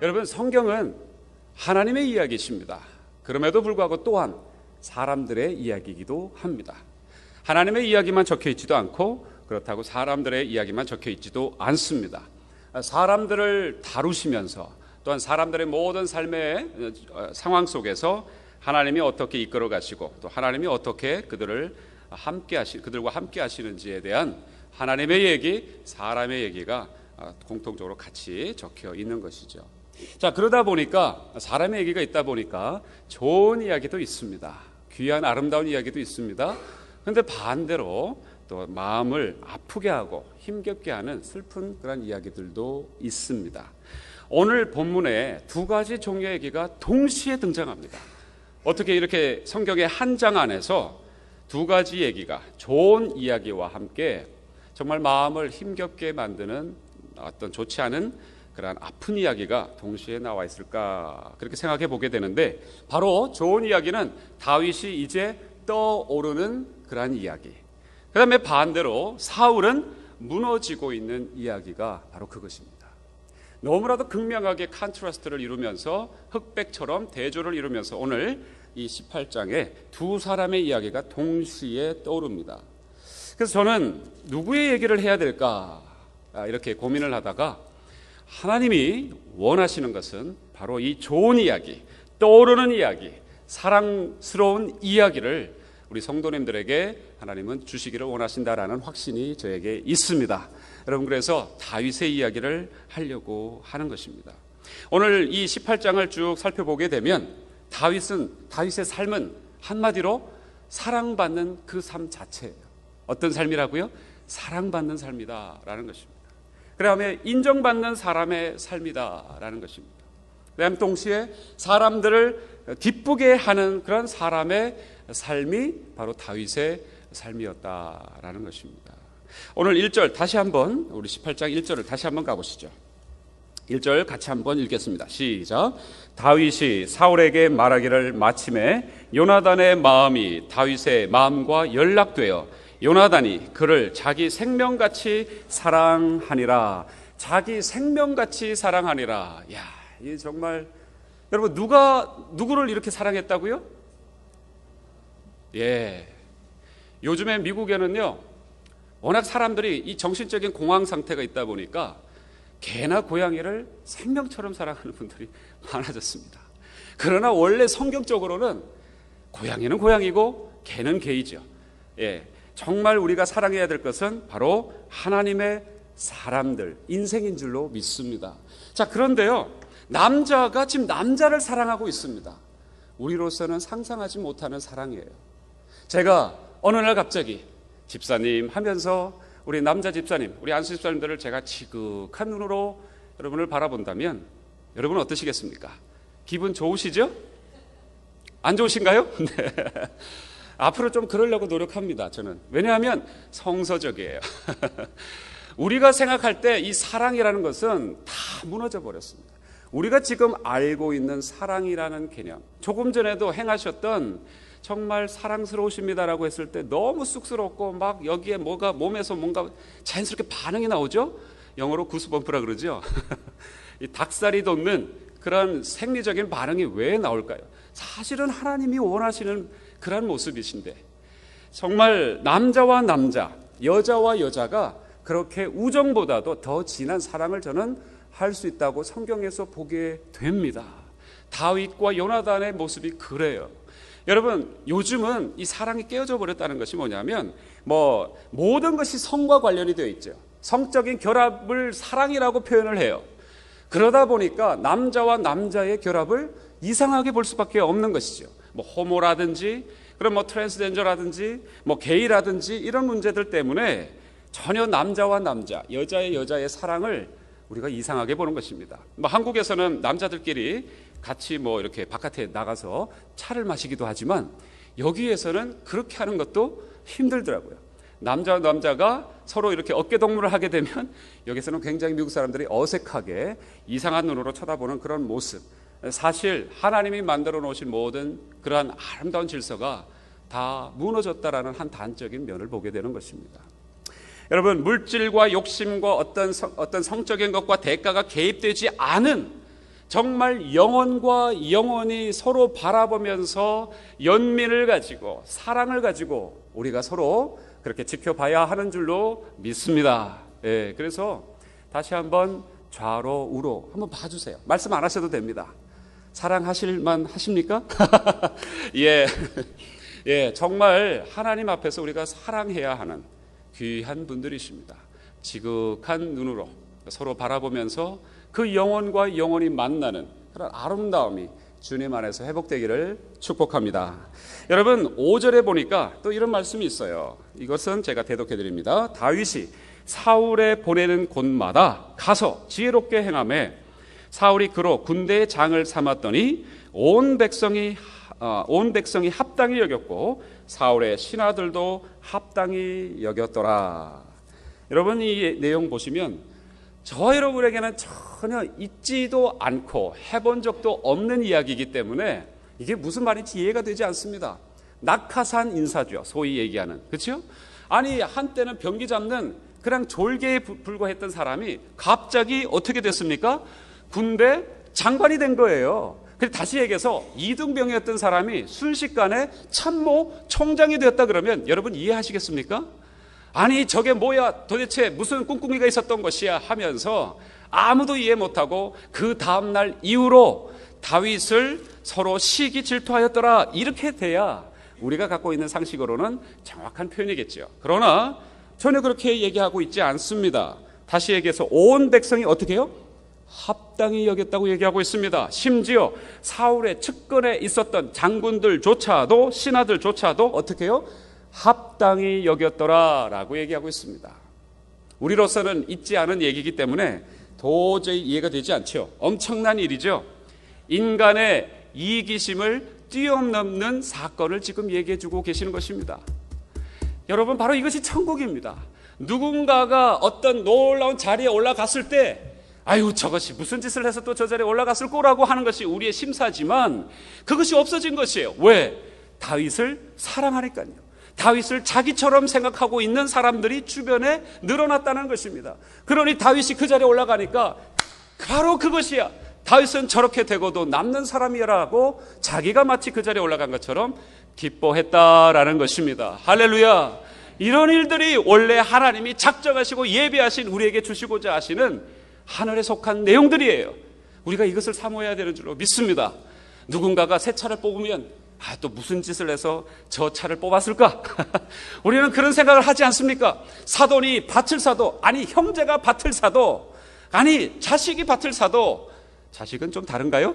여러분, 성경은 하나님의 이야기이십니다. 그럼에도 불구하고 또한 사람들의 이야기이기도 합니다. 하나님의 이야기만 적혀 있지도 않고 그렇다고 사람들의 이야기만 적혀 있지도 않습니다. 사람들을 다루시면서 또한 사람들의 모든 삶의 상황 속에서 하나님이 어떻게 이끌어 가시고 또 하나님이 어떻게 그들과 함께 하시는지에 대한 하나님의 얘기, 사람의 얘기가 공통적으로 같이 적혀 있는 것이죠. 자, 그러다 보니까 사람의 얘기가 있다 보니까 좋은 이야기도 있습니다. 귀한 아름다운 이야기도 있습니다. 그런데 반대로 또 마음을 아프게 하고 힘겹게 하는 슬픈 그런 이야기들도 있습니다. 오늘 본문에 두 가지 종류의 얘기가 동시에 등장합니다. 어떻게 이렇게 성경의 한 장 안에서 두 가지 얘기가 좋은 이야기와 함께 정말 마음을 힘겹게 만드는 어떤 좋지 않은 그러한 아픈 이야기가 동시에 나와 있을까, 그렇게 생각해 보게 되는데, 바로 좋은 이야기는 다윗이 이제 떠오르는 그러한 이야기, 그 다음에 반대로 사울은 무너지고 있는 이야기가 바로 그것입니다. 너무나도 극명하게 컨트라스트를 이루면서 흑백처럼 대조를 이루면서 오늘 이 18장에 두 사람의 이야기가 동시에 떠오릅니다. 그래서 저는 누구의 얘기를 해야 될까 이렇게 고민을 하다가 하나님이 원하시는 것은 바로 이 좋은 이야기, 떠오르는 이야기, 사랑스러운 이야기를 우리 성도님들에게 하나님은 주시기를 원하신다라는 확신이 저에게 있습니다. 여러분, 그래서 다윗의 이야기를 하려고 하는 것입니다. 오늘 이 18장을 쭉 살펴보게 되면 다윗의 삶은 한마디로 사랑받는 그 삶 자체예요. 어떤 삶이라고요? 사랑받는 삶이다라는 것입니다. 그 다음에 인정받는 사람의 삶이다라는 것입니다. 그 다음에 동시에 사람들을 기쁘게 하는 그런 사람의 삶이 바로 다윗의 삶이었다라는 것입니다. 오늘 1절 다시 한번, 우리 18장 1절을 다시 한번 가보시죠. 1절 같이 한번 읽겠습니다. 시작. 다윗이 사울에게 말하기를 마침에 요나단의 마음이 다윗의 마음과 연락되어 요나단이 그를 자기 생명같이 사랑하니라. 자기 생명같이 사랑하니라. 야, 이 정말, 여러분, 누구를 이렇게 사랑했다고요? 예. 요즘에 미국에는요, 워낙 사람들이 이 정신적인 공황 상태가 있다 보니까 개나 고양이를 생명처럼 사랑하는 분들이 많아졌습니다. 그러나 원래 성경적으로는 고양이는 고양이고 개는 개이죠. 예. 정말 우리가 사랑해야 될 것은 바로 하나님의 사람들, 인생인 줄로 믿습니다. 자, 그런데요, 남자가 지금 남자를 사랑하고 있습니다. 우리로서는 상상하지 못하는 사랑이에요. 제가 어느 날 갑자기 집사님 하면서 우리 남자 집사님, 우리 안수 집사님들을 제가 지극한 눈으로 여러분을 바라본다면 여러분 어떠시겠습니까? 기분 좋으시죠? 안 좋으신가요? 네. 앞으로 좀 그러려고 노력합니다, 저는. 왜냐하면 성서적이에요. 우리가 생각할 때 이 사랑이라는 것은 다 무너져 버렸습니다. 우리가 지금 알고 있는 사랑이라는 개념, 조금 전에도 행하셨던 정말 사랑스러우십니다라고 했을 때 너무 쑥스럽고 막 여기에 뭐가 몸에서 뭔가 자연스럽게 반응이 나오죠. 영어로 구스범프라 그러죠. 이 닭살이 돋는 그런 생리적인 반응이 왜 나올까요? 사실은 하나님이 원하시는 그런 모습이신데, 정말 남자와 남자, 여자와 여자가 그렇게 우정보다도 더 진한 사랑을 저는 할 수 있다고 성경에서 보게 됩니다. 다윗과 요나단의 모습이 그래요. 여러분, 요즘은 이 사랑이 깨어져 버렸다는 것이 뭐냐면, 모든 것이 성과 관련이 되어 있죠. 성적인 결합을 사랑이라고 표현을 해요. 그러다 보니까 남자와 남자의 결합을 이상하게 볼 수밖에 없는 것이죠. 호모라든지, 그럼 트랜스젠더라든지, 게이라든지 이런 문제들 때문에 전혀 남자와 남자, 여자의 사랑을 우리가 이상하게 보는 것입니다. 한국에서는 남자들끼리 같이 이렇게 바깥에 나가서 차를 마시기도 하지만 여기에서는 그렇게 하는 것도 힘들더라고요. 남자와 남자가 서로 이렇게 어깨동무를 하게 되면 여기서는 굉장히 미국 사람들이 어색하게 이상한 눈으로 쳐다보는 그런 모습. 사실 하나님이 만들어 놓으신 모든 그러한 아름다운 질서가 다 무너졌다라는 한 단적인 면을 보게 되는 것입니다. 여러분, 물질과 욕심과 어떤 성적인 것과 대가가 개입되지 않은 정말 영혼과 영혼이 서로 바라보면서 연민을 가지고 사랑을 가지고 우리가 서로 그렇게 지켜봐야 하는 줄로 믿습니다. 예, 그래서 다시 한번 좌로 우로 한번 봐주세요. 말씀 안 하셔도 됩니다. 사랑하실만 하십니까? 예, 예, 정말 하나님 앞에서 우리가 사랑해야 하는 귀한 분들이십니다. 지극한 눈으로 서로 바라보면서 그 영혼과 영혼이 만나는 그런 아름다움이 주님 안에서 회복되기를 축복합니다. 여러분 5절에 보니까 또 이런 말씀이 있어요. 이것은 제가 대독해 드립니다. 다윗이 사울에 보내는 곳마다 가서 지혜롭게 행하며 사울이 그로 군대의 장을 삼았더니 온 백성이 합당히 여겼고 사울의 신하들도 합당히 여겼더라. 여러분 이 내용 보시면 저와 여러분에게는 전혀 있지도 않고 해본 적도 없는 이야기이기 때문에 이게 무슨 말인지 이해가 되지 않습니다. 낙하산 인사죠. 소위 얘기하는. 그렇죠? 아니 한때는 병기 잡는 그냥 졸개에 불과했던 사람이 갑자기 어떻게 됐습니까? 군대 장관이 된 거예요. 그래서 다시 얘기해서 이등병이었던 사람이 순식간에 참모 총장이 되었다 그러면 여러분 이해하시겠습니까? 아니 저게 뭐야 도대체 무슨 꿍꿍이가 있었던 것이야 하면서 아무도 이해 못하고 그 다음날 이후로 다윗을 서로 시기 질투하였더라 이렇게 돼야 우리가 갖고 있는 상식으로는 정확한 표현이겠죠. 그러나 전혀 그렇게 얘기하고 있지 않습니다. 다시 얘기해서 온 백성이 어떻게 해요? 합당히 여겼다고 얘기하고 있습니다. 심지어 사울의 측근에 있었던 장군들조차도 신하들조차도 어떻게 해요? 합당히 여겼더라라고 얘기하고 있습니다. 우리로서는 있지 않은 얘기이기 때문에 도저히 이해가 되지 않죠. 엄청난 일이죠. 인간의 이기심을 뛰어넘는 사건을 지금 얘기해주고 계시는 것입니다. 여러분 바로 이것이 천국입니다. 누군가가 어떤 놀라운 자리에 올라갔을 때 아유 저것이 무슨 짓을 해서 또 저 자리에 올라갔을 거라고 하는 것이 우리의 심사지만 그것이 없어진 것이에요. 왜? 다윗을 사랑하니까요. 다윗을 자기처럼 생각하고 있는 사람들이 주변에 늘어났다는 것입니다. 그러니 다윗이 그 자리에 올라가니까 바로 그것이야. 다윗은 저렇게 되고도 남는 사람이라고 자기가 마치 그 자리에 올라간 것처럼 기뻐했다라는 것입니다. 할렐루야. 이런 일들이 원래 하나님이 작정하시고 예비하신 우리에게 주시고자 하시는 하늘에 속한 내용들이에요. 우리가 이것을 사모해야 되는 줄로 믿습니다. 누군가가 새 차를 뽑으면 또 무슨 짓을 해서 저 차를 뽑았을까? 우리는 그런 생각을 하지 않습니까? 사돈이 밭을 사도 아니 형제가 밭을 사도 아니 자식이 밭을 사도 자식은 좀 다른가요?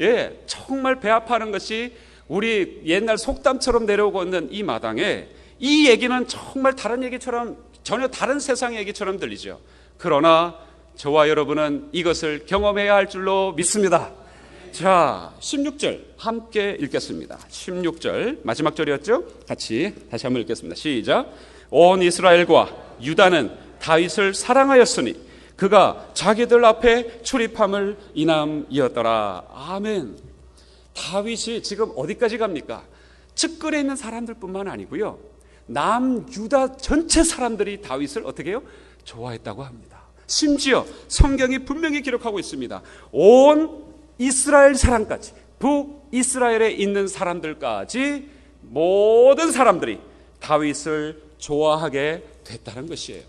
예, 정말 배 아파하는 것이 우리 옛날 속담처럼 내려오고 있는 이 마당에 이 얘기는 정말 다른 얘기처럼 전혀 다른 세상 얘기처럼 들리죠. 그러나 저와 여러분은 이것을 경험해야 할 줄로 믿습니다. 자, 16절 함께 읽겠습니다. 16절 마지막 절이었죠? 같이 다시 한번 읽겠습니다. 시작. 온 이스라엘과 유다는 다윗을 사랑하였으니 그가 자기들 앞에 출입함을 인함이었더라. 아멘. 다윗이 지금 어디까지 갑니까? 측근에 있는 사람들뿐만 아니고요. 남유다 전체 사람들이 다윗을 어떻게 해요? 좋아했다고 합니다. 심지어 성경이 분명히 기록하고 있습니다. 온 이스라엘 사람까지, 북이스라엘에 있는 사람들까지 모든 사람들이 다윗을 좋아하게 됐다는 것이에요.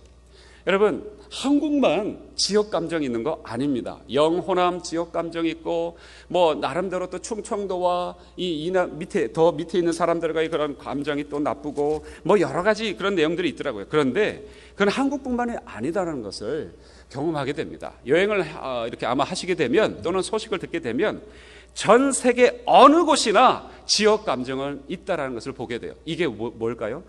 여러분, 한국만 지역 감정이 있는 거 아닙니다. 영호남 지역 감정이 있고 뭐 나름대로 또 충청도와 이 밑에 더 밑에 있는 사람들과의 그런 감정이 또 나쁘고 뭐 여러 가지 그런 내용들이 있더라고요. 그런데 그건 한국뿐만이 아니다라는 것을 경험하게 됩니다. 여행을 이렇게 아마 하시게 되면 또는 소식을 듣게 되면 전 세계 어느 곳이나 지역 감정은 있다라는 것을 보게 돼요. 이게 뭘까요?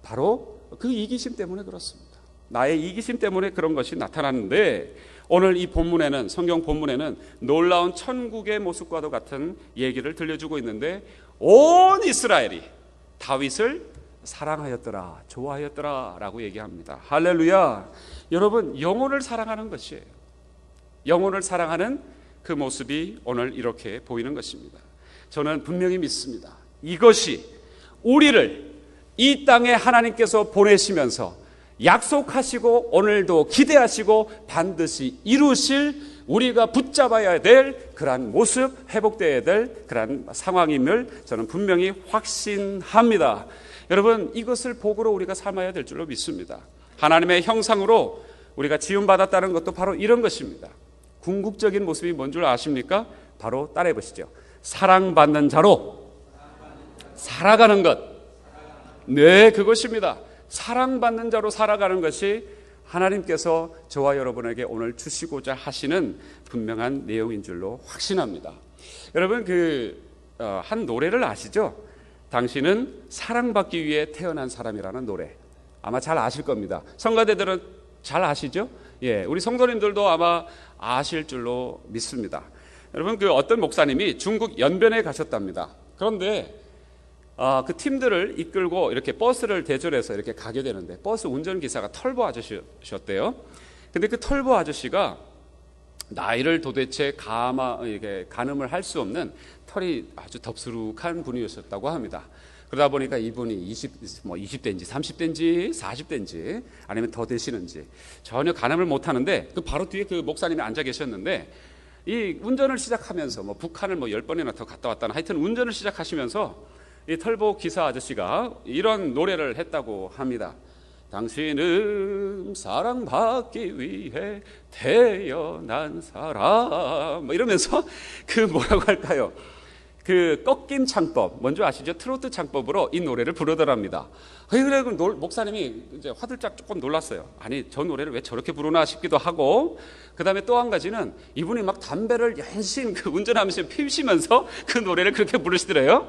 바로 그 이기심 때문에 그렇습니다. 나의 이기심 때문에 그런 것이 나타났는데 오늘 이 본문에는 성경 본문에는 놀라운 천국의 모습과도 같은 얘기를 들려주고 있는데 온 이스라엘이 다윗을 사랑하였더라, 좋아하였더라 라고 얘기합니다. 할렐루야. 여러분, 영혼을 사랑하는 것이에요. 영혼을 사랑하는 그 모습이 오늘 이렇게 보이는 것입니다. 저는 분명히 믿습니다. 이것이 우리를 이 땅에 하나님께서 보내시면서 약속하시고 오늘도 기대하시고 반드시 이루실 우리가 붙잡아야 될 그러한 모습, 회복되어야 될 그러한 상황임을 저는 분명히 확신합니다. 여러분, 이것을 복으로 우리가 삼아야 될 줄로 믿습니다. 하나님의 형상으로 우리가 지음받았다는 것도 바로 이런 것입니다. 궁극적인 모습이 뭔 줄 아십니까? 바로 따라해 보시죠. 사랑받는 자로 살아가는 것. 네, 그것입니다. 사랑받는 자로 살아가는 것이 하나님께서 저와 여러분에게 오늘 주시고자 하시는 분명한 내용인 줄로 확신합니다. 여러분, 한 노래를 아시죠? 당신은 사랑받기 위해 태어난 사람이라는 노래. 아마 잘 아실 겁니다. 성가대들은 잘 아시죠? 예, 우리 성도님들도 아마 아실 줄로 믿습니다. 여러분, 어떤 목사님이 중국 연변에 가셨답니다. 그런데 그 팀들을 이끌고 이렇게 버스를 대절해서 이렇게 가게 되는데, 버스 운전기사가 털보 아저씨였대요. 근데 그 털보 아저씨가 나이를 도대체 가늠을 할 수 없는 털이 아주 덥수룩한 분이셨다고 합니다. 그러다 보니까 이분이 20대인지 30대인지 40대인지 아니면 더 되시는지 전혀 가늠을 못하는데, 그 바로 뒤에 그 목사님이 앉아 계셨는데, 이 운전을 시작하면서 북한을 10번이나 더 갔다 왔다는, 하여튼 운전을 시작하시면서 이 털보 기사 아저씨가 이런 노래를 했다고 합니다. 당신은 사랑받기 위해 태어난 사람, 이러면서 뭐라고 할까요? 꺾임 창법, 뭔지 아시죠? 트로트 창법으로 이 노래를 부르더랍니다. 그래, 목사님이 이제 화들짝 조금 놀랐어요. 아니, 저 노래를 왜 저렇게 부르나 싶기도 하고, 그 다음에 또 한 가지는 이분이 막 담배를 연신 운전하면서 피우시면서 그 노래를 그렇게 부르시더래요.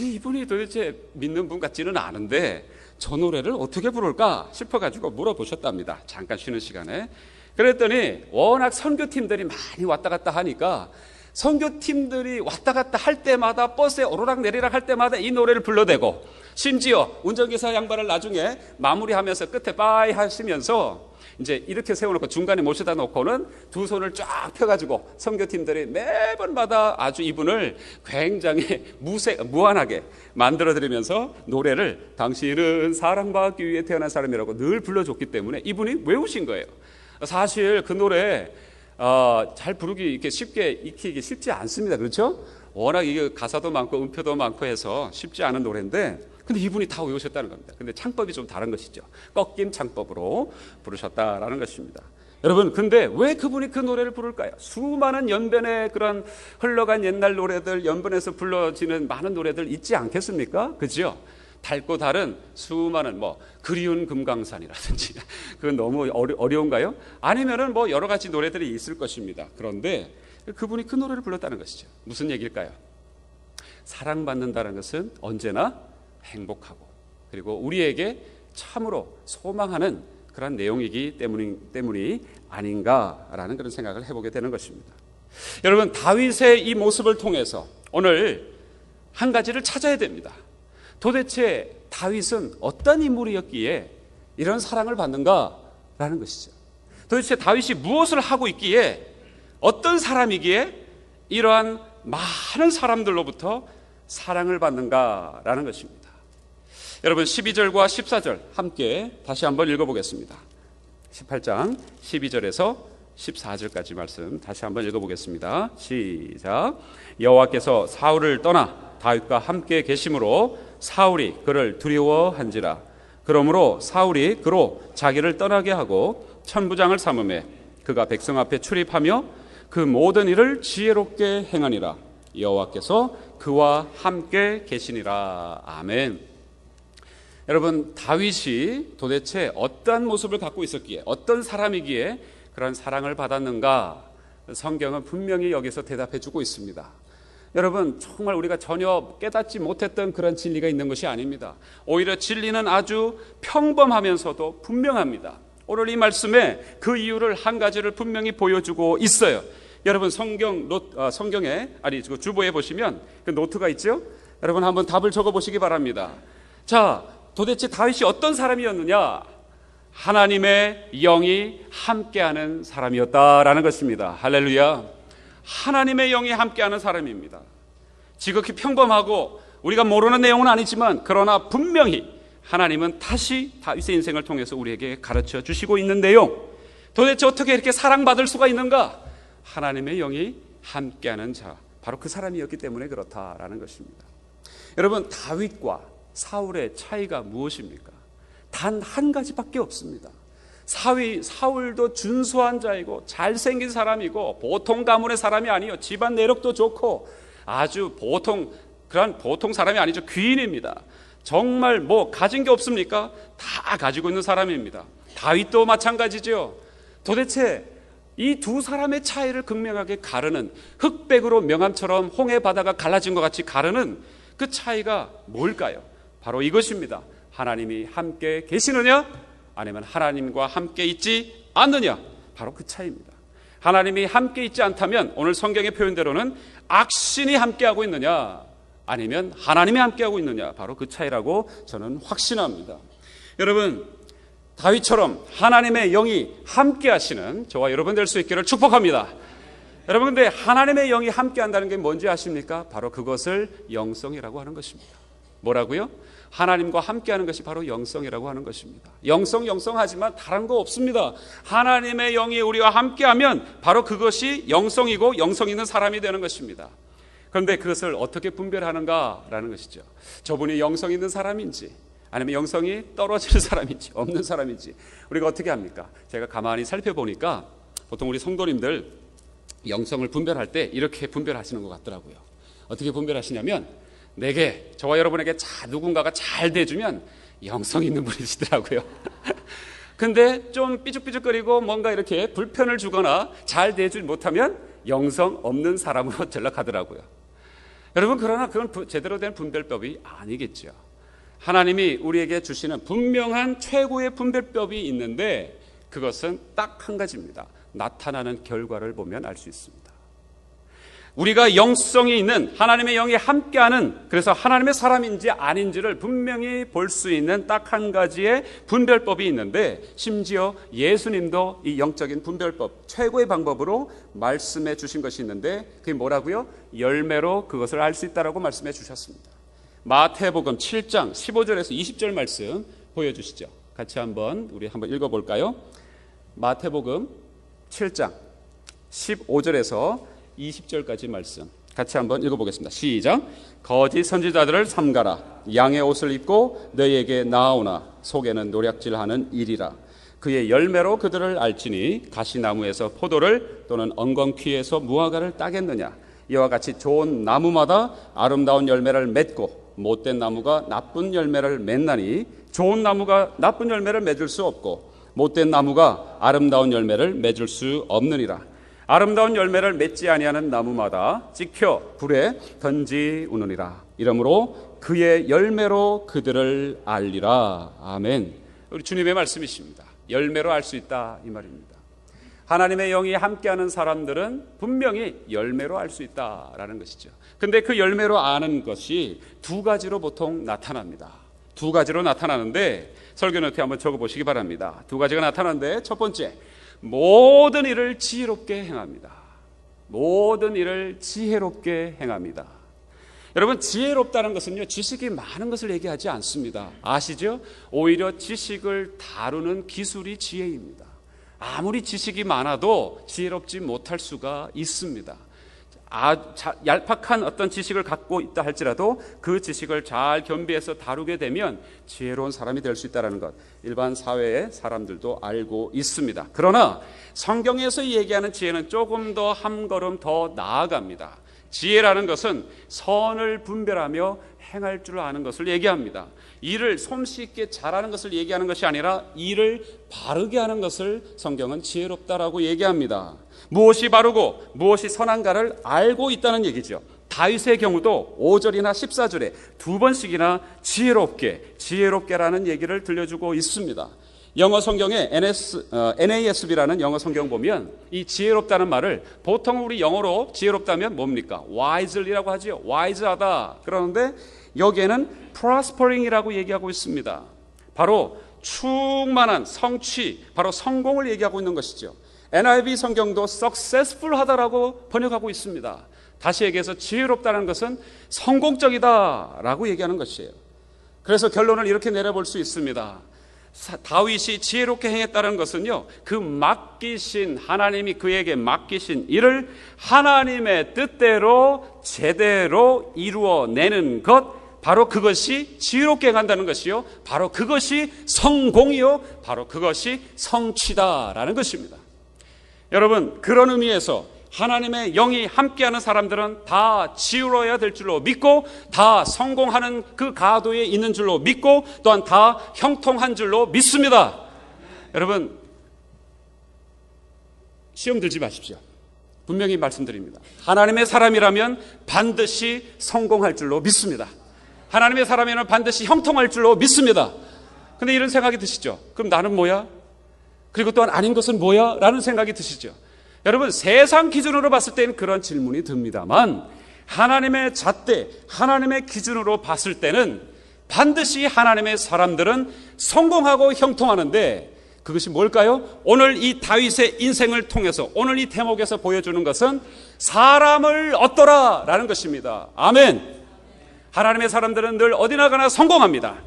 이분이 도대체 믿는 분 같지는 않은데 저 노래를 어떻게 부를까 싶어가지고 물어보셨답니다. 잠깐 쉬는 시간에. 그랬더니 워낙 선교팀들이 많이 왔다 갔다 하니까, 선교팀들이 왔다 갔다 할 때마다 버스에 오르락 내리락 할 때마다 이 노래를 불러대고, 심지어 운전기사 양반을 나중에 마무리하면서 끝에 빠이 하시면서 이제 이렇게 세워놓고 중간에 모셔다 놓고는 두 손을 쫙 펴가지고 선교팀들이 매번마다 아주 이분을 굉장히 무한하게 만들어드리면서 노래를 당신은 사랑받기 위해 태어난 사람이라고 늘 불러줬기 때문에 이분이 외우신 거예요. 사실 그 노래 잘 부르기 이렇게 쉽게 익히기 쉽지 않습니다. 그렇죠? 워낙 이게 가사도 많고 음표도 많고 해서 쉽지 않은 노래인데, 근데 이분이 다 외우셨다는 겁니다. 근데 창법이 좀 다른 것이죠. 꺾임 창법으로 부르셨다라는 것입니다. 여러분, 근데 왜 그분이 그 노래를 부를까요? 수많은 연변에 그런 흘러간 옛날 노래들, 연변에서 불러지는 많은 노래들 있지 않겠습니까? 그죠? 닳고 다른 수많은 그리운 금강산이라든지 그건 너무 어려운가요? 아니면은 여러 가지 노래들이 있을 것입니다. 그런데 그분이 그 노래를 불렀다는 것이죠. 무슨 얘기일까요? 사랑받는다는 것은 언제나 행복하고, 그리고 우리에게 참으로 소망하는 그런 내용이기 때문이 아닌가라는 그런 생각을 해보게 되는 것입니다. 여러분, 다윗의 이 모습을 통해서 오늘 한 가지를 찾아야 됩니다. 도대체 다윗은 어떤 인물이었기에 이런 사랑을 받는가라는 것이죠. 도대체 다윗이 무엇을 하고 있기에, 어떤 사람이기에 이러한 많은 사람들로부터 사랑을 받는가라는 것입니다. 여러분, 12절과 14절 함께 다시 한번 읽어보겠습니다. 18장 12절에서 14절까지 말씀 다시 한번 읽어보겠습니다. 시작. 여호와께서 사울을 떠나 다윗과 함께 계심으로 사울이 그를 두려워한지라. 그러므로 사울이 그로 자기를 떠나게 하고 천부장을 삼음에 그가 백성 앞에 출입하며 그 모든 일을 지혜롭게 행하니라. 여호와께서 그와 함께 계시니라. 아멘. 여러분, 다윗이 도대체 어떠한 모습을 갖고 있었기에, 어떤 사람이기에 그런 사랑을 받았는가, 성경은 분명히 여기서 대답해 주고 있습니다. 여러분, 정말 우리가 전혀 깨닫지 못했던 그런 진리가 있는 것이 아닙니다. 오히려 진리는 아주 평범하면서도 분명합니다. 오늘 이 말씀에 그 이유를 한 가지를 분명히 보여주고 있어요. 여러분, 성경에 주보에 보시면 그 노트가 있죠? 여러분, 한번 답을 적어 보시기 바랍니다. 자, 도대체 다윗이 어떤 사람이었느냐? 하나님의 영이 함께하는 사람이었다라는 것입니다. 할렐루야. 하나님의 영이 함께하는 사람입니다. 지극히 평범하고 우리가 모르는 내용은 아니지만, 그러나 분명히 하나님은 다시 다윗의 인생을 통해서 우리에게 가르쳐 주시고 있는 내용, 도대체 어떻게 이렇게 사랑받을 수가 있는가? 하나님의 영이 함께하는 자, 바로 그 사람이었기 때문에 그렇다라는 것입니다. 여러분, 다윗과 사울의 차이가 무엇입니까? 단 한 가지밖에 없습니다. 사울도 준수한 자이고 잘생긴 사람이고 보통 가문의 사람이 아니요, 집안 내력도 좋고 아주 그런 보통 사람이 아니죠. 귀인입니다. 정말 뭐 가진 게 없습니까? 다 가지고 있는 사람입니다. 다윗도 마찬가지죠. 도대체 이 두 사람의 차이를 극명하게 가르는, 흑백으로 명암처럼 홍해 바다가 갈라진 것 같이 가르는 그 차이가 뭘까요? 바로 이것입니다. 하나님이 함께 계시느냐, 아니면 하나님과 함께 있지 않느냐, 바로 그 차이입니다. 하나님이 함께 있지 않다면 오늘 성경의 표현대로는 악신이 함께하고 있느냐, 아니면 하나님이 함께하고 있느냐, 바로 그 차이라고 저는 확신합니다. 여러분, 다윗처럼 하나님의 영이 함께하시는 저와 여러분 될 수 있기를 축복합니다. 여러분, 근데 하나님의 영이 함께한다는 게 뭔지 아십니까? 바로 그것을 영성이라고 하는 것입니다. 뭐라고요? 하나님과 함께하는 것이 바로 영성이라고 하는 것입니다. 영성하지만 다른 거 없습니다. 하나님의 영이 우리와 함께하면 바로 그것이 영성이고 영성 있는 사람이 되는 것입니다. 그런데 그것을 어떻게 분별하는가라는 것이죠. 저분이 영성 있는 사람인지 아니면 영성이 떨어지는 사람인지 없는 사람인지 우리가 어떻게 합니까? 제가 가만히 살펴보니까 보통 우리 성도님들 영성을 분별할 때 이렇게 분별하시는 것 같더라고요. 어떻게 분별하시냐면, 저와 여러분에게 누군가가 잘 대주면 영성 있는 분이시더라고요. 근데 좀 삐죽삐죽거리고 뭔가 이렇게 불편을 주거나 잘 대주지 못하면 영성 없는 사람으로 전락하더라고요. 여러분, 그러나 그건 제대로 된 분별법이 아니겠죠. 하나님이 우리에게 주시는 분명한 최고의 분별법이 있는데 그것은 딱 한 가지입니다. 나타나는 결과를 보면 알 수 있습니다. 우리가 영성이 있는, 하나님의 영이 함께하는, 그래서 하나님의 사람인지 아닌지를 분명히 볼 수 있는 딱 한 가지의 분별법이 있는데, 심지어 예수님도 이 영적인 분별법 최고의 방법으로 말씀해 주신 것이 있는데 그게 뭐라고요? 열매로 그것을 알 수 있다라고 말씀해 주셨습니다. 마태복음 7장 15절에서 20절 말씀 보여주시죠. 같이 우리 한번 읽어볼까요? 마태복음 7장 15절에서 20절까지 말씀 같이 한번 읽어보겠습니다. 시작. 거짓 선지자들을 삼가라. 양의 옷을 입고 너희에게 나아오나 속에는 노략질하는 일이라. 그의 열매로 그들을 알지니 가시나무에서 포도를 또는 엉겅퀴에서 무화과를 따겠느냐. 이와 같이 좋은 나무마다 아름다운 열매를 맺고 못된 나무가 나쁜 열매를 맺나니 좋은 나무가 나쁜 열매를 맺을 수 없고 못된 나무가 아름다운 열매를 맺을 수 없느니라. 아름다운 열매를 맺지 아니하는 나무마다 찍혀 불에 던지우느니라. 이러므로 그의 열매로 그들을 알리라. 아멘. 우리 주님의 말씀이십니다. 열매로 알 수 있다, 이 말입니다. 하나님의 영이 함께하는 사람들은 분명히 열매로 알 수 있다라는 것이죠. 근데 그 열매로 아는 것이 두 가지로 보통 나타납니다. 두 가지로 나타나는데 설교 노트에 한번 적어보시기 바랍니다. 두 가지가 나타나는데 첫 번째, 모든 일을 지혜롭게 행합니다. 모든 일을 지혜롭게 행합니다. 여러분, 지혜롭다는 것은요, 지식이 많은 것을 얘기하지 않습니다. 아시죠? 오히려 지식을 다루는 기술이 지혜입니다. 아무리 지식이 많아도 지혜롭지 못할 수가 있습니다. 얄팍한 어떤 지식을 갖고 있다 할지라도 그 지식을 잘 겸비해서 다루게 되면 지혜로운 사람이 될 수 있다는 것, 일반 사회의 사람들도 알고 있습니다. 그러나 성경에서 얘기하는 지혜는 조금 더 한 걸음 더 나아갑니다. 지혜라는 것은 선을 분별하며 행할 줄 아는 것을 얘기합니다. 일을 솜씨있게 잘하는 것을 얘기하는 것이 아니라 일을 바르게 하는 것을 성경은 지혜롭다라고 얘기합니다. 무엇이 바르고 무엇이 선한가를 알고 있다는 얘기죠. 다윗의 경우도 5절이나 14절에 두 번씩이나 지혜롭게라는 얘기를 들려주고 있습니다. 영어 성경에 NASB라는 영어 성경 보면 이 지혜롭다는 말을 보통 우리 영어로 지혜롭다면 뭡니까? wise이라고 하죠. wise하다. 그러는데 여기에는 prospering이라고 얘기하고 있습니다. 바로 충만한 성취, 바로 성공을 얘기하고 있는 것이죠. NIV 성경도 successful 하다라고 번역하고 있습니다. 다시 얘기해서 지혜롭다는 것은 성공적이다라고 얘기하는 것이에요. 그래서 결론을 이렇게 내려볼 수 있습니다. 다윗이 지혜롭게 행했다는 것은요, 그 맡기신, 하나님이 그에게 맡기신 일을 하나님의 뜻대로 제대로 이루어내는 것, 바로 그것이 지혜롭게 행한다는 것이요, 바로 그것이 성공이요, 바로 그것이 성취다라는 것입니다. 여러분, 그런 의미에서 하나님의 영이 함께하는 사람들은 다 지혜로워야 될 줄로 믿고, 다 성공하는 그 가도에 있는 줄로 믿고, 또한 다 형통한 줄로 믿습니다. 여러분, 시험 들지 마십시오. 분명히 말씀드립니다. 하나님의 사람이라면 반드시 성공할 줄로 믿습니다. 하나님의 사람이라면 반드시 형통할 줄로 믿습니다. 근데 이런 생각이 드시죠? 그럼 나는 뭐야? 그리고 또한 아닌 것은 뭐야? 라는 생각이 드시죠? 여러분, 세상 기준으로 봤을 때는 그런 질문이 듭니다만, 하나님의 잣대, 하나님의 기준으로 봤을 때는 반드시 하나님의 사람들은 성공하고 형통하는데, 그것이 뭘까요? 오늘 이 다윗의 인생을 통해서, 오늘 이 대목에서 보여주는 것은 사람을 얻더라 라는 것입니다. 아멘. 하나님의 사람들은 늘 어디나 가나 성공합니다.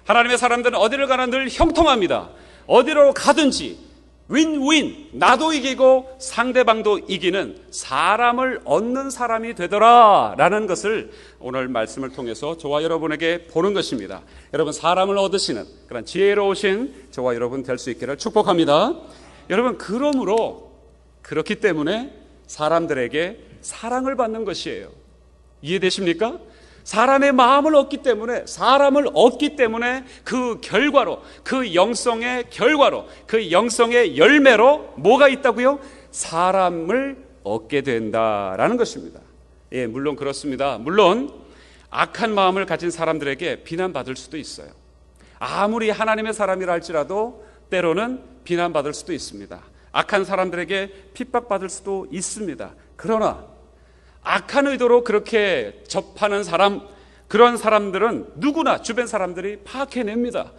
하나님의 사람들은 어디를 가나 늘 형통합니다. 어디로 가든지 윈윈, 나도 이기고 상대방도 이기는 사람을 얻는 사람이 되더라 라는 것을 오늘 말씀을 통해서 저와 여러분에게 보는 것입니다. 여러분, 사람을 얻으시는 그런 지혜로우신 저와 여러분 될 수 있기를 축복합니다. 여러분, 그러므로 그렇기 때문에 사람들에게 사랑을 받는 것이에요. 이해되십니까? 사람의 마음을 얻기 때문에, 사람을 얻기 때문에 그 결과로, 그 영성의 결과로, 그 영성의 열매로 뭐가 있다고요? 사람을 얻게 된다라는 것입니다. 예, 물론 그렇습니다. 물론 악한 마음을 가진 사람들에게 비난받을 수도 있어요. 아무리 하나님의 사람이라 할지라도 때로는 비난받을 수도 있습니다. 악한 사람들에게 핍박받을 수도 있습니다. 그러나 악한 의도로 그렇게 접하는 사람, 그런 사람들은 누구나 주변 사람들이 파악해냅니다.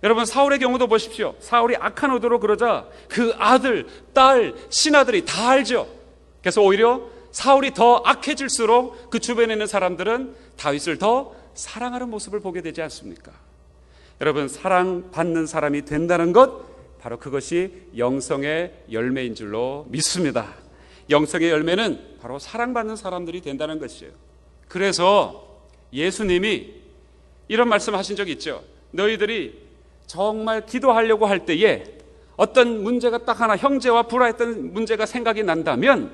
여러분, 사울의 경우도 보십시오. 사울이 악한 의도로 그러자 그 아들, 딸, 신하들이 다 알죠. 그래서 오히려 사울이 더 악해질수록 그 주변에 있는 사람들은 다윗을 더 사랑하는 모습을 보게 되지 않습니까? 여러분, 사랑받는 사람이 된다는 것, 바로 그것이 영성의 열매인 줄로 믿습니다. 영성의 열매는 바로 사랑받는 사람들이 된다는 것이에요. 그래서 예수님이 이런 말씀하신 적이 있죠. 너희들이 정말 기도하려고 할 때에 어떤 문제가 딱 하나, 형제와 불화했던 문제가 생각이 난다면,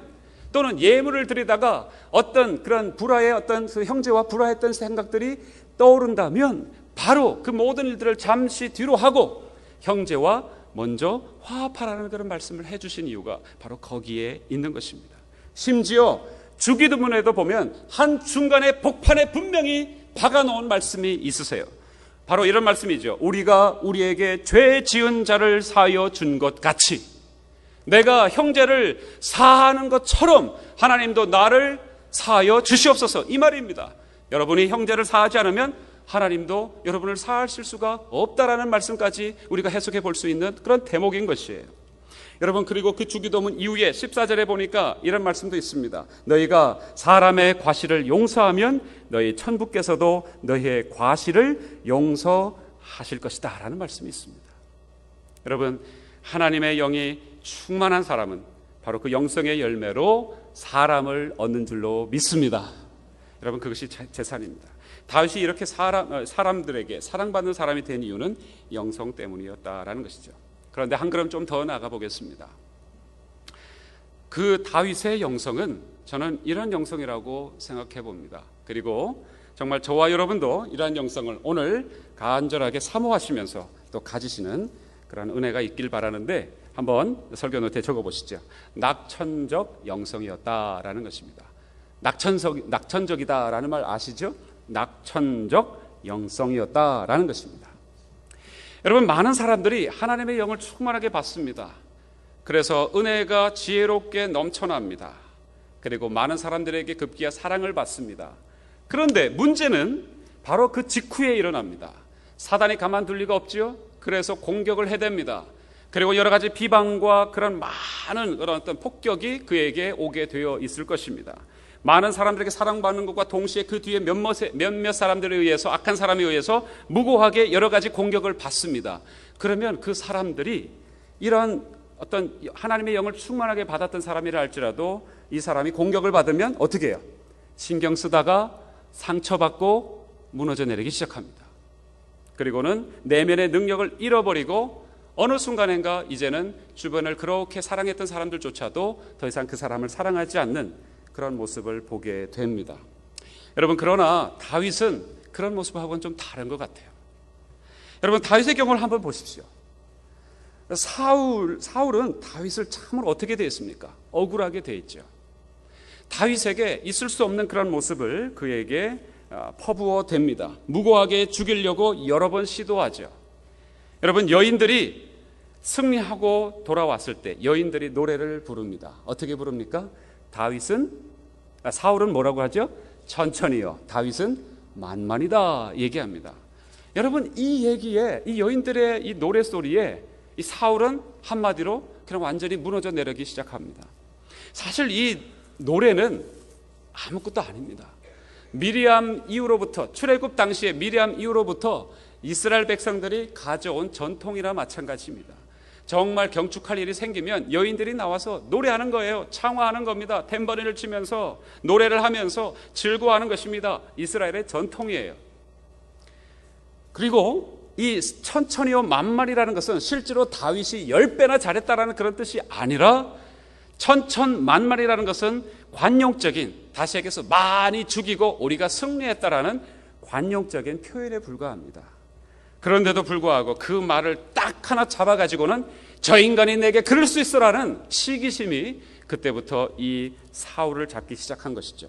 또는 예물을 드리다가 어떤 그런 불화의 어떤 그 형제와 불화했던 생각들이 떠오른다면 바로 그 모든 일들을 잠시 뒤로 하고 형제와 먼저 화합하라는 그런 말씀을 해주신 이유가 바로 거기에 있는 것입니다. 심지어 주기도문에도 보면 한 중간에 복판에 분명히 박아놓은 말씀이 있으세요. 바로 이런 말씀이죠. 우리가 우리에게 죄 지은 자를 사하여 준 것 같이 내가 형제를 사하는 것처럼 하나님도 나를 사하여 주시옵소서, 이 말입니다. 여러분이 형제를 사하지 않으면 하나님도 여러분을 사하실 수가 없다라는 말씀까지 우리가 해석해 볼 수 있는 그런 대목인 것이에요. 여러분, 그리고 그 주기도문 이후에 14절에 보니까 이런 말씀도 있습니다. 너희가 사람의 과실을 용서하면 너희 천부께서도 너희의 과실을 용서하실 것이다 라는 말씀이 있습니다. 여러분, 하나님의 영이 충만한 사람은 바로 그 영성의 열매로 사람을 얻는 줄로 믿습니다. 여러분, 그것이 재산입니다. 다윗이 이렇게 사람들에게 사랑받는 사람이 된 이유는 영성 때문이었다라는 것이죠. 그런데 한 걸음 좀 더 나가 보겠습니다. 그 다윗의 영성은 저는 이런 영성이라고 생각해 봅니다. 그리고 정말 저와 여러분도 이러한 영성을 오늘 간절하게 사모하시면서 또 가지시는 그런 은혜가 있길 바라는데, 한번 설교 노트에 적어보시죠. 낙천적 영성이었다라는 것입니다. 낙천적이다라는 말 아시죠? 낙천적 영성이었다라는 것입니다. 여러분, 많은 사람들이 하나님의 영을 충만하게 받습니다. 그래서 은혜가 지혜롭게 넘쳐납니다. 그리고 많은 사람들에게 급기야 사랑을 받습니다. 그런데 문제는 바로 그 직후에 일어납니다. 사단이 가만둘 리가 없지요. 그래서 공격을 해댑니다. 그리고 여러 가지 비방과 그런 많은 그런 어떤 폭격이 그에게 오게 되어 있을 것입니다. 많은 사람들에게 사랑받는 것과 동시에 그 뒤에 몇몇 사람들에 의해서, 악한 사람에 의해서 무고하게 여러 가지 공격을 받습니다. 그러면 그 사람들이 이런 어떤 하나님의 영을 충만하게 받았던 사람이라 할지라도 이 사람이 공격을 받으면 어떻게 해요? 신경 쓰다가 상처받고 무너져 내리기 시작합니다. 그리고는 내면의 능력을 잃어버리고 어느 순간인가 이제는 주변을 그렇게 사랑했던 사람들조차도 더 이상 그 사람을 사랑하지 않는 그런 모습을 보게 됩니다. 여러분, 그러나 다윗은 그런 모습하고는 좀 다른 것 같아요. 여러분, 다윗의 경우를 한번 보십시오. 사울은 다윗을 참으로 어떻게 대했습니까? 억울하게 대했죠. 다윗에게 있을 수 없는 그런 모습을 그에게 퍼부어 댑니다. 무고하게 죽이려고 여러 번 시도하죠. 여러분, 여인들이 승리하고 돌아왔을 때 여인들이 노래를 부릅니다. 어떻게 부릅니까? 사울은 뭐라고 하죠? 천천히요. 다윗은 만만이다 얘기합니다. 여러분, 이 얘기에, 이 여인들의 이 노래소리에 이 사울은 한마디로 그냥 완전히 무너져 내리기 시작합니다. 사실 이 노래는 아무것도 아닙니다. 미리암 이후로부터, 출애굽 당시에 미리암 이후로부터 이스라엘 백성들이 가져온 전통이나 마찬가지입니다. 정말 경축할 일이 생기면 여인들이 나와서 노래하는 거예요. 창화하는 겁니다. 탬버린을 치면서 노래를 하면서 즐거워하는 것입니다. 이스라엘의 전통이에요. 그리고 이 천천히요 만만이라는 것은 실제로 다윗이 10배나 잘했다라는 그런 뜻이 아니라 천천만만이라는 것은 관용적인, 다시 얘기해서 많이 죽이고 우리가 승리했다라는 관용적인 표현에 불과합니다. 그런데도 불구하고 그 말을 딱 하나 잡아가지고는 저 인간이 내게 그럴 수 있어라는 시기심이 그때부터 이 사울을 잡기 시작한 것이죠.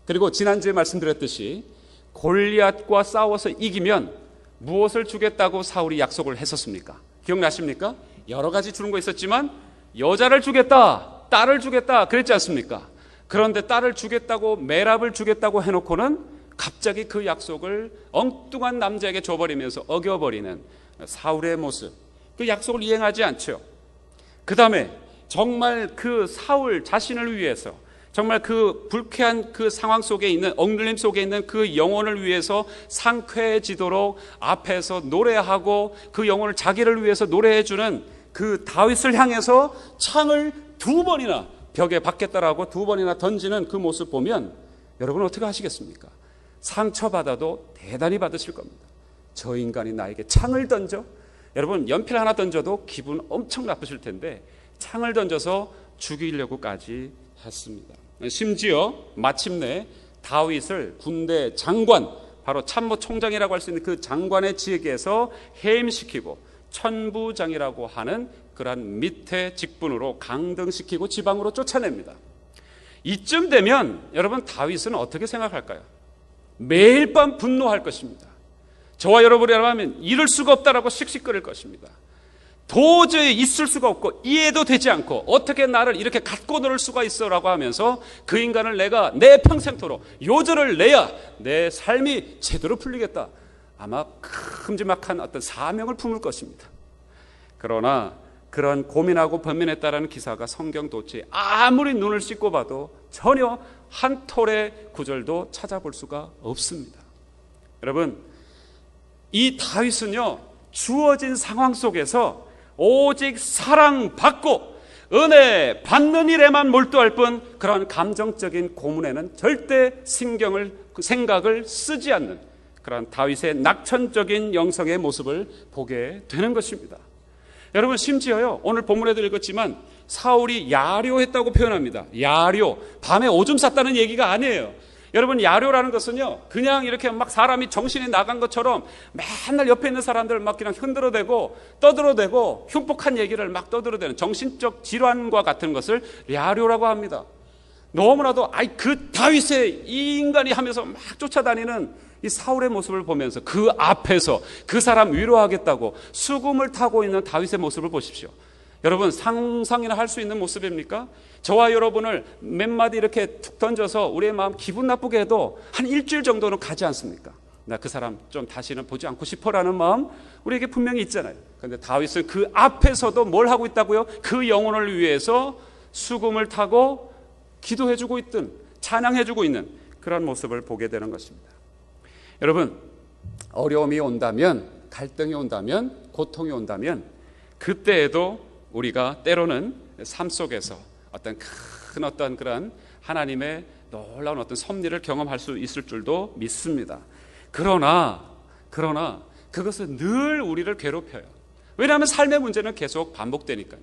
그리고 지난주에 말씀드렸듯이 골리앗과 싸워서 이기면 무엇을 주겠다고 사울이 약속을 했었습니까? 기억나십니까? 여러 가지 주는 거 있었지만 여자를 주겠다, 딸을 주겠다 그랬지 않습니까? 그런데 딸을 주겠다고, 메랍을 주겠다고 해놓고는 갑자기 그 약속을 엉뚱한 남자에게 줘버리면서 어겨버리는 사울의 모습, 그 약속을 이행하지 않죠. 그 다음에 정말 그 사울 자신을 위해서, 정말 그 불쾌한 그 상황 속에 있는, 억눌림 속에 있는 그 영혼을 위해서 상쾌해지도록 앞에서 노래하고 그 영혼을 자기를 위해서 노래해주는 그 다윗을 향해서 창을 2번이나 벽에 박겠다라고 2번이나 던지는 그 모습 보면 여러분 어떻게 하시겠습니까? 상처받아도 대단히 받으실 겁니다. 저 인간이 나에게 창을 던져? 여러분, 연필 하나 던져도 기분 엄청 나쁘실 텐데 창을 던져서 죽이려고까지 했습니다. 심지어 마침내 다윗을 군대 장관, 바로 참모총장이라고 할 수 있는 그 장관의 직에서 해임시키고 천부장이라고 하는 그러한 밑에 직분으로 강등시키고 지방으로 쫓아냅니다. 이쯤 되면 여러분 다윗은 어떻게 생각할까요? 매일 밤 분노할 것입니다. 저와 여러분이라면 이럴 수가 없다라고 씩씩거릴 것입니다. 도저히 있을 수가 없고 이해도 되지 않고 어떻게 나를 이렇게 갖고 놀 수가 있어라고 하면서 그 인간을 내가 내 평생토록 요절을 내야 내 삶이 제대로 풀리겠다. 아마 큼지막한 어떤 사명을 품을 것입니다. 그러나 그런 고민하고 번민했다라는 기사가 성경 도처에 아무리 눈을 씻고 봐도 전혀 한 톨의 구절도 찾아볼 수가 없습니다. 여러분, 이 다윗은요, 주어진 상황 속에서 오직 사랑받고 은혜 받는 일에만 몰두할 뿐 그런 감정적인 고문에는 절대 생각을 쓰지 않는 그런 다윗의 낙천적인 영성의 모습을 보게 되는 것입니다. 여러분, 심지어요, 오늘 본문에도 읽었지만 사울이 야료했다고 표현합니다. 야료, 밤에 오줌 쌌다는 얘기가 아니에요. 여러분, 야료라는 것은요, 그냥 이렇게 막 사람이 정신이 나간 것처럼 맨날 옆에 있는 사람들을 막 그냥 흔들어대고 떠들어대고 흉폭한 얘기를 막 떠들어대는 정신적 질환과 같은 것을 야료라고 합니다. 너무나도 그 다윗의 이 인간이 하면서 막 쫓아다니는 이 사울의 모습을 보면서 그 앞에서 그 사람 위로하겠다고 수금을 타고 있는 다윗의 모습을 보십시오. 여러분, 상상이나 할 수 있는 모습입니까? 저와 여러분을 몇 마디 이렇게 툭 던져서 우리의 마음 기분 나쁘게 해도 한 일주일 정도는 가지 않습니까? 나 그 사람 좀 다시는 보지 않고 싶어라는 마음 우리에게 분명히 있잖아요. 그런데 다윗은 그 앞에서도 뭘 하고 있다고요? 그 영혼을 위해서 수금을 타고 기도해주고 있든 찬양해주고 있는 그런 모습을 보게 되는 것입니다. 여러분, 어려움이 온다면 갈등이 온다면, 고통이 온다면, 그때에도 우리가 때로는 삶 속에서 어떤 그런 하나님의 놀라운 어떤 섭리를 경험할 수 있을 줄도 믿습니다. 그러나 그것은 늘 우리를 괴롭혀요. 왜냐하면 삶의 문제는 계속 반복되니까요.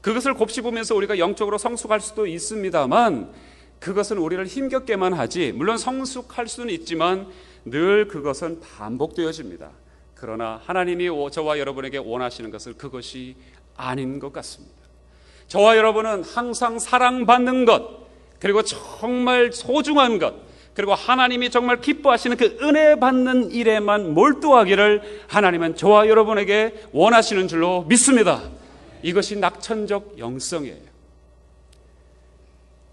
그것을 곱씹으면서 우리가 영적으로 성숙할 수도 있습니다만, 그것은 우리를 힘겹게만 하지, 물론 성숙할 수는 있지만 늘 그것은 반복되어집니다. 그러나 하나님이 저와 여러분에게 원하시는 것은 그것이 아닌 것 같습니다. 저와 여러분은 항상 사랑받는 것, 그리고 정말 소중한 것, 그리고 하나님이 정말 기뻐하시는 그 은혜 받는 일에만 몰두하기를 하나님은 저와 여러분에게 원하시는 줄로 믿습니다. 이것이 낙천적 영성이에요.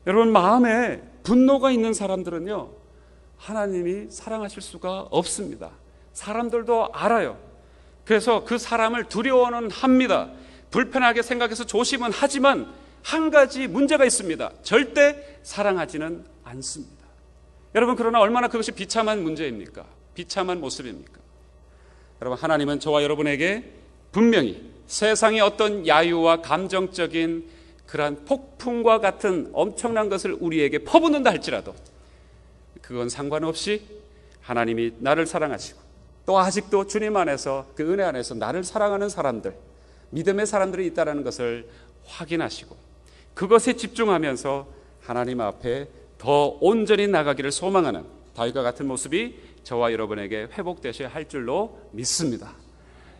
여러분, 마음에 분노가 있는 사람들은요, 하나님이 사랑하실 수가 없습니다. 사람들도 알아요. 그래서 그 사람을 두려워는 합니다. 불편하게 생각해서 조심은 하지만 한 가지 문제가 있습니다. 절대 사랑하지는 않습니다. 여러분, 그러나 얼마나 그것이 비참한 문제입니까? 비참한 모습입니까? 여러분, 하나님은 저와 여러분에게 분명히 세상의 어떤 야유와 감정적인 그러한 폭풍과 같은 엄청난 것을 우리에게 퍼붓는다 할지라도 그건 상관없이 하나님이 나를 사랑하시고 또 아직도 주님 안에서, 그 은혜 안에서 나를 사랑하는 사람들, 믿음의 사람들이 있다는 것을 확인하시고 그것에 집중하면서 하나님 앞에 더 온전히 나가기를 소망하는 다윗과 같은 모습이 저와 여러분에게 회복되셔야 할 줄로 믿습니다.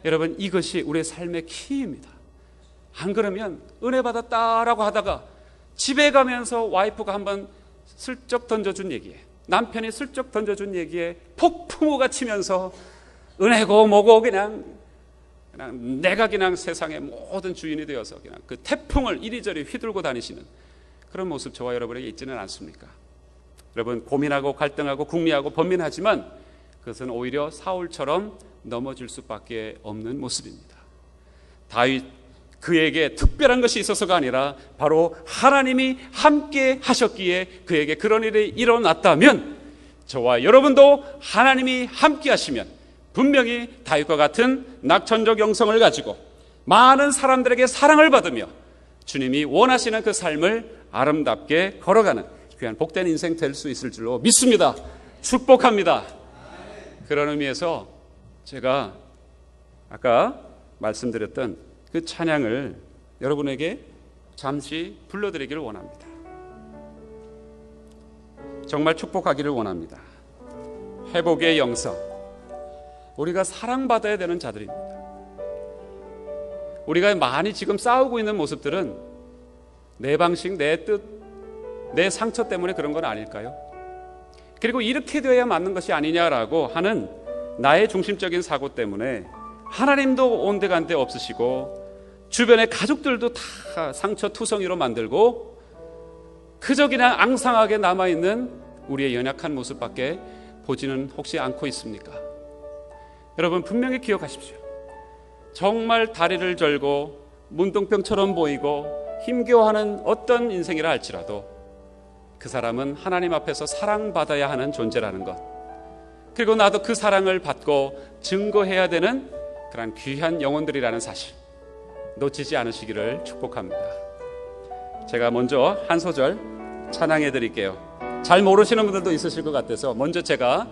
여러분, 이것이 우리의 삶의 키입니다. 안 그러면 은혜 받았다라고 하다가 집에 가면서 와이프가 한번 슬쩍 던져준 얘기에, 남편이 슬쩍 던져준 얘기에 폭풍우가 치면서 은혜고 뭐고 그냥 내가 그냥 세상의 모든 주인이 되어서 그냥 그 태풍을 이리저리 휘둘고 다니시는 그런 모습 저와 여러분에게 있지는 않습니까? 여러분, 고민하고 갈등하고 궁리하고 번민하지만 그것은 오히려 사울처럼 넘어질 수밖에 없는 모습입니다. 다윗, 그에게 특별한 것이 있어서가 아니라 바로 하나님이 함께 하셨기에 그에게 그런 일이 일어났다면 저와 여러분도 하나님이 함께 하시면 분명히 다윗과 같은 낙천적 영성을 가지고 많은 사람들에게 사랑을 받으며 주님이 원하시는 그 삶을 아름답게 걸어가는 귀한 복된 인생 될 수 있을 줄로 믿습니다. 축복합니다. 그런 의미에서 제가 아까 말씀드렸던 그 찬양을 여러분에게 잠시 불러드리기를 원합니다. 정말 축복하기를 원합니다. 회복의 영성. 우리가 사랑받아야 되는 자들입니다. 우리가 많이 지금 싸우고 있는 모습들은 내 방식, 내 뜻, 내 상처 때문에 그런 건 아닐까요? 그리고 이렇게 되어야 맞는 것이 아니냐라고 하는 나의 중심적인 사고 때문에 하나님도 온데간데 없으시고 주변의 가족들도 다 상처투성이로 만들고 그저 그냥 앙상하게 남아있는 우리의 연약한 모습밖에 보지는 혹시 않고 있습니까? 여러분, 분명히 기억하십시오. 정말 다리를 절고 문둥병처럼 보이고 힘겨워하는 어떤 인생이라 할지라도 그 사람은 하나님 앞에서 사랑받아야 하는 존재라는 것, 그리고 나도 그 사랑을 받고 증거해야 되는 그런 귀한 영혼들이라는 사실 놓치지 않으시기를 축복합니다. 제가 먼저 한 소절 찬양해 드릴게요. 잘 모르시는 분들도 있으실 것 같아서 먼저 제가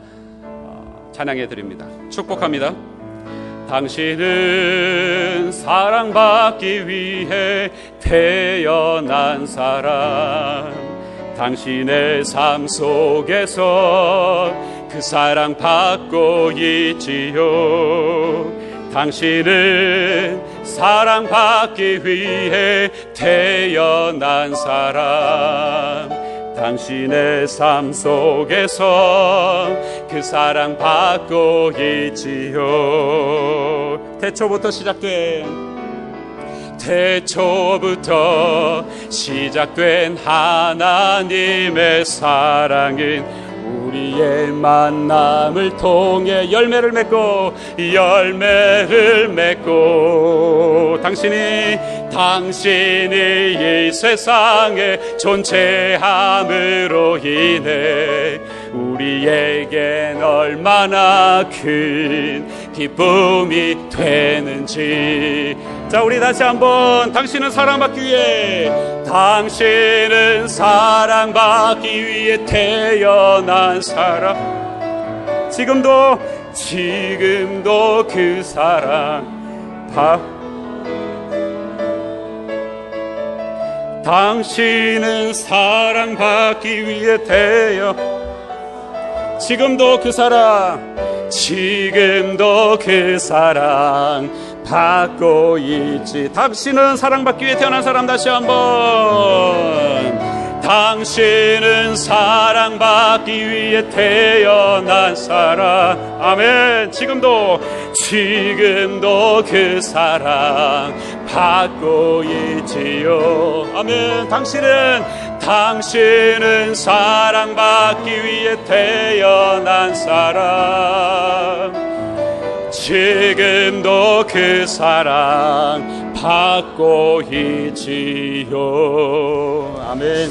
찬양해 드립니다. 축복합니다. 당신은 사랑받기 위해 태어난 사람, 당신의 삶 속에서 그 사랑 받고 있지요. 당신은 사랑받기 위해 태어난 사람, 당신의 삶 속에서 그 사랑 받고 있지요. 태초부터 시작된 하나님의 사랑은 우리의 만남을 통해 열매를 맺고 당신이 이 세상에 존재함으로 인해 우리에겐 얼마나 큰 기쁨이 되는지. 자, 우리 다시 한번. 당신은 사랑받기 위해, 당신은 사랑받기 위해 태어난 사람. 지금도 그 사랑 당신은 사랑받기 위해 지금도 그 사랑 받고 있지. 당신은 사랑받기 위해 태어난 사람. 다시 한번. 당신은 사랑받기 위해 태어난 사람. 아멘. 지금도 그 사랑 받고 있지요. 아멘. 당신은 사랑받기 위해 태어난 사람. 지금도 그 사랑 받고 있지요. 아멘.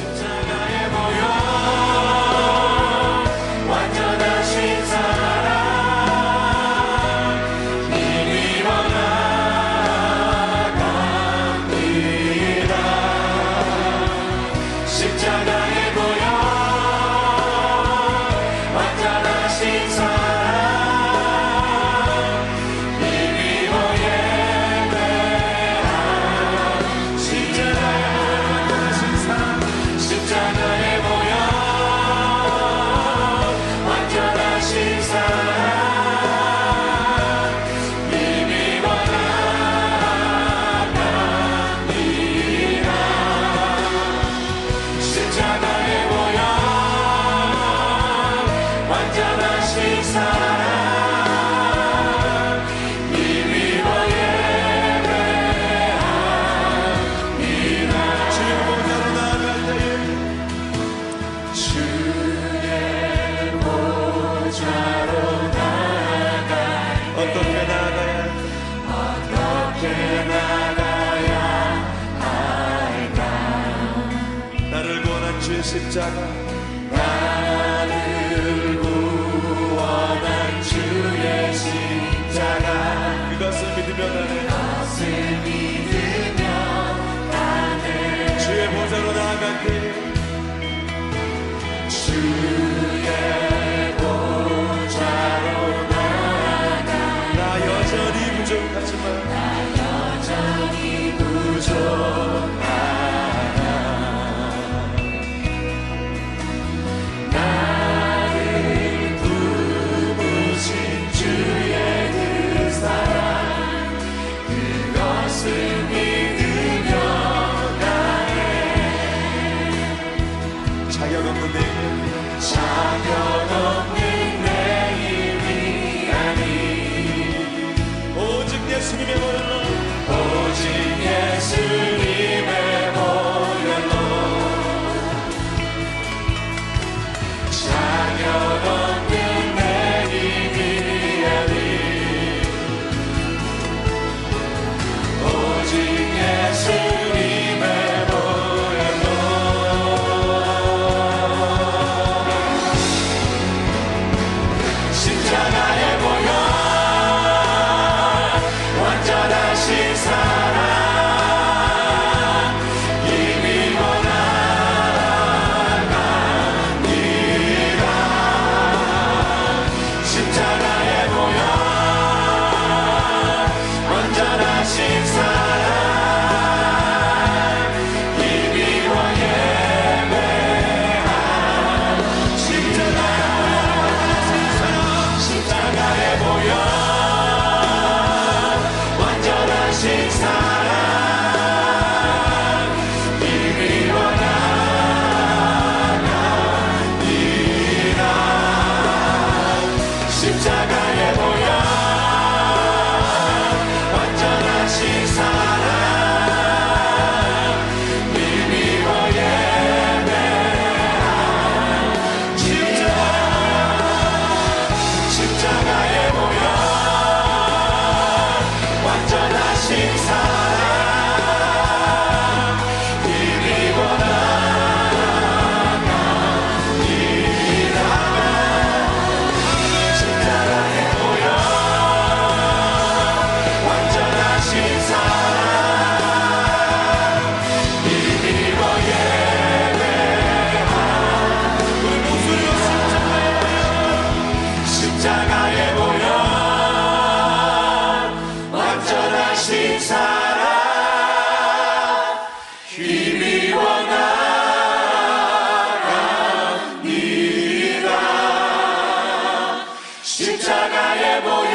십자가 나를 구원한 주의 십자가 그것을 믿으며 가네 주의 보좌로 나아갈게 주의 보좌로 나아가 나 여전히 부족하지만 자격 없는 내 힘이 아니 오직 예수님의 보혈로 자격 없는 내 힘이 아니 오직 나의 모욕